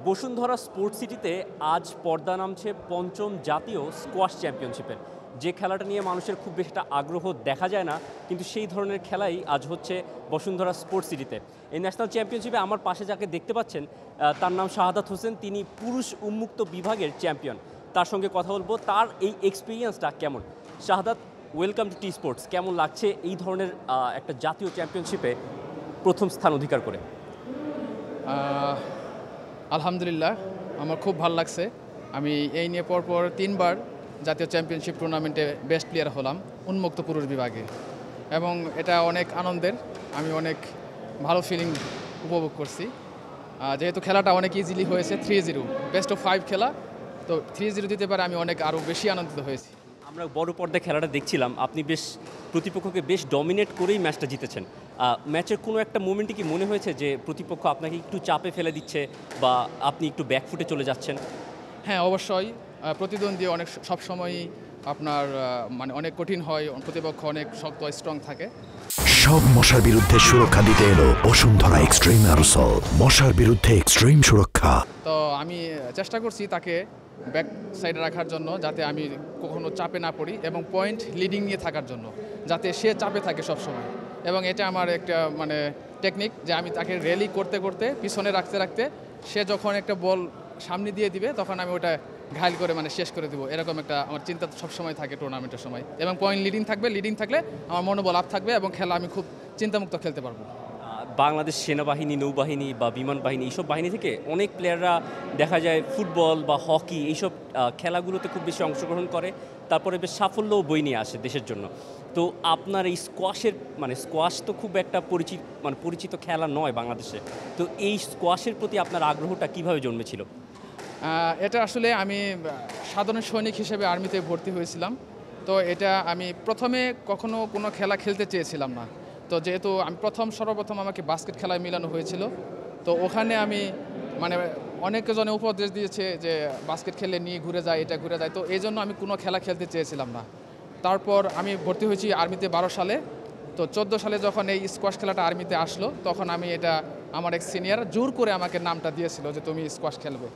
Bashundhara sports সিটিতে আজ পর্দা নামছে পঞ্চম জাতীয় স্কোয়াশ চ্যাম্পিয়নশিপের। যে খেলাটা নিয়ে মানুষের খুব বেশি একটা আগ্রহ দেখা যায় না, কিন্তু সেই ধরনের খেলাই আজ হচ্ছে বসুন্ধরা স্পোর্টস সিটিতে। এই ন্যাশনাল চ্যাম্পিয়নশিপে আমার পাশে যাকে দেখতে পাচ্ছেন, তার নাম শাহাদাত হোসেন। তিনি পুরুষ উন্মুক্ত বিভাগের চ্যাম্পিয়ন। তার সঙ্গে কথা বলবো তার এই এক্সপিরিয়েন্সটা কেমন। শাহাদাত, ওয়েলকাম টু টি স্পোর্টস। কেমন লাগছে এই ধরনের একটা জাতীয় চ্যাম্পিয়নশিপে প্রথম স্থান অধিকার করে? আলহামদুলিল্লাহ, আমার খুব ভালো লাগছে। আমি এই নিয়ে পরপর 3বার জাতীয় চ্যাম্পিয়নশিপ টুর্নামেন্টে বেস্ট প্লেয়ার হলাম উন্মুক্ত পুরুষ বিভাগে, এবং এটা অনেক আনন্দের। আমি অনেক ভালো ফিলিং উপভোগ করছি। যেহেতু খেলাটা অনেক ইজিলি হয়েছে, 3-0 বেস্ট অফ 5 খেলা, তো 3-0 দিতে পারে আমি আরও বেশি আনন্দিত হয়েছি। আমরা বড় পর্দায় খেলাটা দেখছিলাম, আপনি বেশ প্রতিপক্ষকে বেশ ডমিনেট করেই ম্যাচটা জিতেছেন। ম্যাচের কোনো একটা মোমেন্টে কি মনে হয়েছে যে প্রতিপক্ষ আপনাকে একটু চাপে ফেলে দিচ্ছে বা আপনি একটু ব্যাকফুটে চলে যাচ্ছেন? হ্যাঁ, অবশ্যই। প্রতিদ্বন্দ্বী অনেক সবসময়ই আপনার অনেক কঠিন হয়, প্রতিপক্ষ অনেক শক্ত স্ট্রং থাকে। সব মশার বিরুদ্ধে সুরক্ষা দিতে এলো বসুন্ধরা এক্সট্রিম অ্যারোসল, মশার বিরুদ্ধে এক্সট্রিম সুরক্ষা। তো আমি চেষ্টা করছি তাকে ব্যাক সাইডে রাখার জন্য, যাতে আমি কখনো চাপে না পড়ি, এবং পয়েন্ট লিডিং নিয়ে থাকার জন্য, যাতে সে চাপে থাকে সবসময়। এবং এটা আমার একটা টেকনিক, যে আমি তাকে র্যালি করতে করতে পিছনে রাখতে রাখতে সে যখন একটা বল সামনে দিয়ে দিবে, তখন আমি ওটা ঘায়ল করে শেষ করে দেবো। এরকম একটা আমার চিন্তা সবসময় থাকে টুর্নামেন্টের সময়। এবং পয়েন্ট লিডিং থাকলে আমার মনোবল আপ থাকবে এবং খেলা আমি খুব চিন্তামুক্ত খেলতে পারবো। বাংলাদেশ সেনাবাহিনী, নৌবাহিনী বা বিমান বাহিনী, এইসব বাহিনী থেকে অনেক প্লেয়াররা দেখা যায় ফুটবল বা হকি এইসব খেলাগুলোতে খুব বেশি অংশগ্রহণ করে, তারপরে বেশ সাফল্যও বই নিয়ে আসে দেশের জন্য। তো আপনার এই স্কোয়াশের স্কোয়াশ তো খুব একটা পরিচিত খেলা নয় বাংলাদেশে। তো এই স্কোয়াশের প্রতি আপনার আগ্রহটা কিভাবে জন্মেছিল? এটা আসলে আমি সাধারণ সৈনিক হিসেবে আর্মিতে ভর্তি হয়েছিলাম। তো এটা আমি প্রথমে কখনো কোনো খেলা খেলতে চেয়েছিলাম না। তো যেহেতু আমি সর্বপ্রথম আমাকে বাস্কেট খেলায় মিলানো হয়েছিল, তো ওখানে আমি অনেকজনে উপদেশ দিয়েছে যে বাস্কেট খেলে নিয়ে ঘুরে যায়, এটা ঘুরে যায়। তো এই জন্য আমি কোনো খেলা খেলতে চেয়েছিলাম না। তারপর আমি ভর্তি হয়েছি আর্মিতে 12 সালে। তো 14 সালে যখন এই স্কোয়াশ খেলাটা আর্মিতে আসলো, তখন আমি আমার এক সিনিয়র জোর করে আমাকে নামটা দিয়েছিল যে তুমি স্কোয়াশ খেলবে।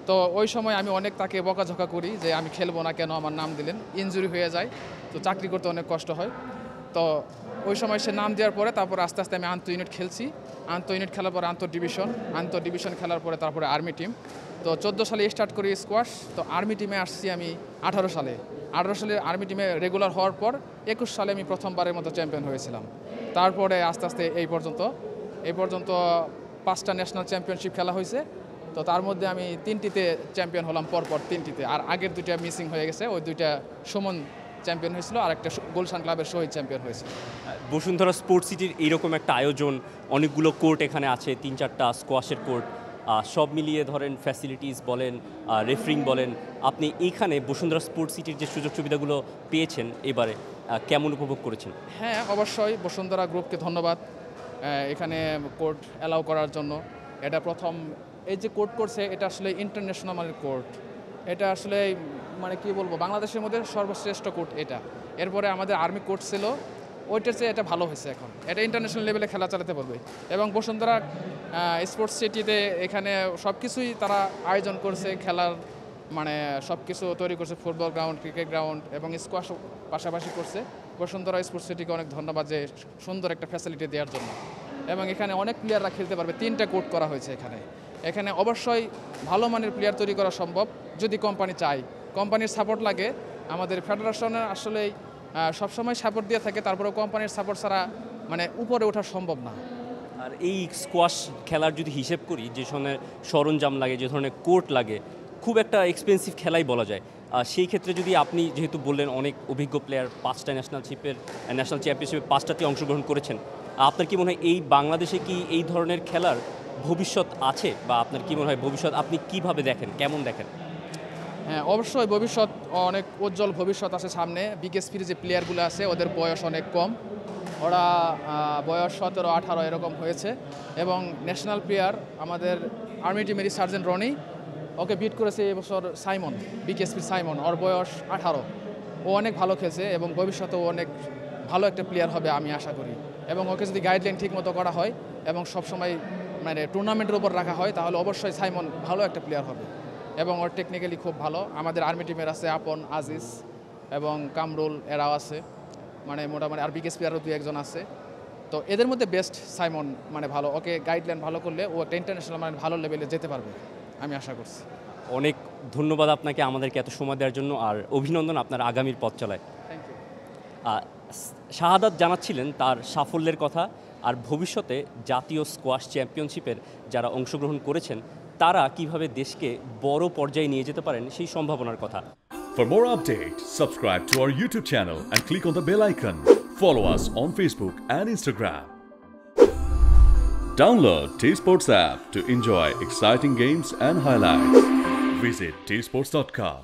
তো ওই সময় আমি অনেক তাকে বকাঝকা করি যে আমি খেলবো না, কেন আমার নাম দিলেন, ইনজুরি হয়ে যায়, তো চাকরি করতে অনেক কষ্ট হয়। তো ওই সময় সে নাম দেওয়ার পরে তারপর আস্তে আস্তে আমি আন্তঃ ইউনিট খেলছি। আন্তঃ ইউনিট খেলার পরে আন্তঃ ডিভিশন খেলার পরে তারপরে আর্মি টিম। তো 14 সালে স্টার্ট করি স্কোয়াশ। তো আর্মি টিমে আসছি আমি 18 সালে। 18 সালে আর্মি টিমে রেগুলার হওয়ার পর 21 সালে আমি প্রথমবারের মতো চ্যাম্পিয়ন হয়েছিলাম। তারপরে আস্তে আস্তে এই পর্যন্ত 5টা ন্যাশনাল চ্যাম্পিয়নশিপ খেলা হয়েছে। তো তার মধ্যে আমি 3টিতে চ্যাম্পিয়ন হলাম, পরপর 3টিতে। আর আগের 2টা মিসিং হয়ে গেছে, ওই 2টা সুমন চ্যাম্পিয়ন হয়েছিল, আর একটা গুলশান ক্লাবের শহীদ চ্যাম্পিয়ন হয়েছিল। বসুন্ধরা স্পোর্টস সিটির এইরকম একটা আয়োজন, অনেকগুলো কোর্ট এখানে আছে, 3-4টা স্কোয়াশের কোর্ট, সব মিলিয়ে ধরেন ফ্যাসিলিটিস বলেন, রেফারিং বলেন, আপনি এইখানে বসুন্ধরা স্পোর্টস সিটির যে সুযোগ সুবিধাগুলো পেয়েছেন এবারে কেমন উপভোগ করেছেন? হ্যাঁ, অবশ্যই বসুন্ধরা গ্রুপকে ধন্যবাদ এখানে কোর্ট অ্যালাউ করার জন্য। এটা প্রথম এই যে কোর্ট করছে, এটা আসলে ইন্টারন্যাশনাল কোর্ট। এটা আসলে কি বলবো, বাংলাদেশের মধ্যে সর্বশ্রেষ্ঠ কোর্ট এটা। এরপরে আমাদের আর্মি কোর্ট ছিল, ওইটার চেয়ে এটা ভালো হয়েছে। এখন এটা ইন্টারন্যাশনাল লেভেলে খেলা চালাতে পারবে। এবং বসুন্ধরা স্পোর্টস সিটিতে এখানে সব কিছুই তারা আয়োজন করছে, খেলার সব কিছু তৈরি করছে, ফুটবল গ্রাউন্ড, ক্রিকেট গ্রাউন্ড এবং স্কোয়াশ পাশাপাশি করছে। বসুন্ধরা স্পোর্টস সিটিকে অনেক ধন্যবাদ যে সুন্দর একটা ফ্যাসিলিটি দেওয়ার জন্য। এবং এখানে অনেক প্লেয়াররা খেলতে পারবে, 3টা কোর্ট করা হয়েছে এখানে অবশ্যই ভালো মানের প্লেয়ার তৈরি করা সম্ভব, যদি কোম্পানি চায়। কোম্পানির সাপোর্ট লাগে। আমাদের ফেডারেশনের আসলেই সবসময় সাপোর্ট দিয়ে থাকে, তারপরেও কোম্পানির সাপোর্ট ছাড়া উপরে ওঠা সম্ভব না। আর এই স্কোয়াশ খেলার যদি হিসেব করি, যে ধরনের সরঞ্জাম লাগে, যে ধরনের কোর্ট লাগে, খুব একটা এক্সপেন্সিভ খেলাই বলা যায়। সেই ক্ষেত্রে যদি আপনি যেহেতু বললেন অনেক অভিজ্ঞ প্লেয়ার, 5টা ন্যাশনাল চ্যাম্পিয়নশিপে 5টাতে অংশগ্রহণ করেছেন, আপনার কি মনে হয় এই বাংলাদেশে কি এই ধরনের খেলার ভবিষ্যৎ আছে, বা আপনার কি মনে হয় ভবিষ্যৎ আপনি কিভাবে দেখেন, কেমন দেখেন? হ্যাঁ, অবশ্যই ভবিষ্যৎ, অনেক উজ্জ্বল ভবিষ্যৎ আছে সামনে। বিকেএসপির যে প্লেয়ারগুলো আছে, ওদের বয়স অনেক কম, ওরা বয়স 17-18 এরকম হয়েছে। এবং ন্যাশনাল প্লেয়ার আমাদের আর্মি টিমেরই সার্জেন্ট রনি, ওকে বিট করেছে এবছর সাইমন, বিকেএসপির সাইমন, ওর বয়স 18। ও অনেক ভালো খেলছে এবং ভবিষ্যতেও অনেক ভালো একটা প্লেয়ার হবে আমি আশা করি। এবং ওকে যদি গাইডলাইন ঠিক মতো করা হয় এবং সবসময় মানে টুর্নামেন্টের উপর রাখা হয় তাহলে অবশ্যই সাইমন ভালো একটা প্লেয়ার হবে এবং ওর টেকনিক্যালি খুব ভালো। আমাদের আর্মি টিমের আছে আপন, আজিজ এবং কামরুল, এরাও আছে, মানে মোটামুটি আর বিকেএস প্লেয়ারও 2-1 জন আছে। তো এদের মধ্যে বেস্ট সাইমন, মানে ভালো, ওকে গাইডলাইন ভালো করলে ও একটা ইন্টারন্যাশনাল মানে ভালো লেভেলে যেতে পারবে আমি আশা করছি। অনেক ধন্যবাদ আপনাকে আমাদেরকে এত সময় দেওয়ার জন্য, আর অভিনন্দন আপনার আগামীর পথ চলায়। Thank you. শাহাদাত জানাচ্ছিলেন তার সাফল্যের কথা, আর ভবিষ্যতে জাতীয় স্কোয়াশ চ্যাম্পিয়নশিপের যারা অংশগ্রহণ করেছেন তারা কিভাবে দেশকে বড় পর্যায়ে নিয়ে যেতে পারেন সেই সম্ভাবনার কথা। For more updates, subscribe to our YouTube channel and click on the bell icon. Follow us on Facebook and Instagram. Download T-Sports app to enjoy exciting games and highlights. Visit tsports.com.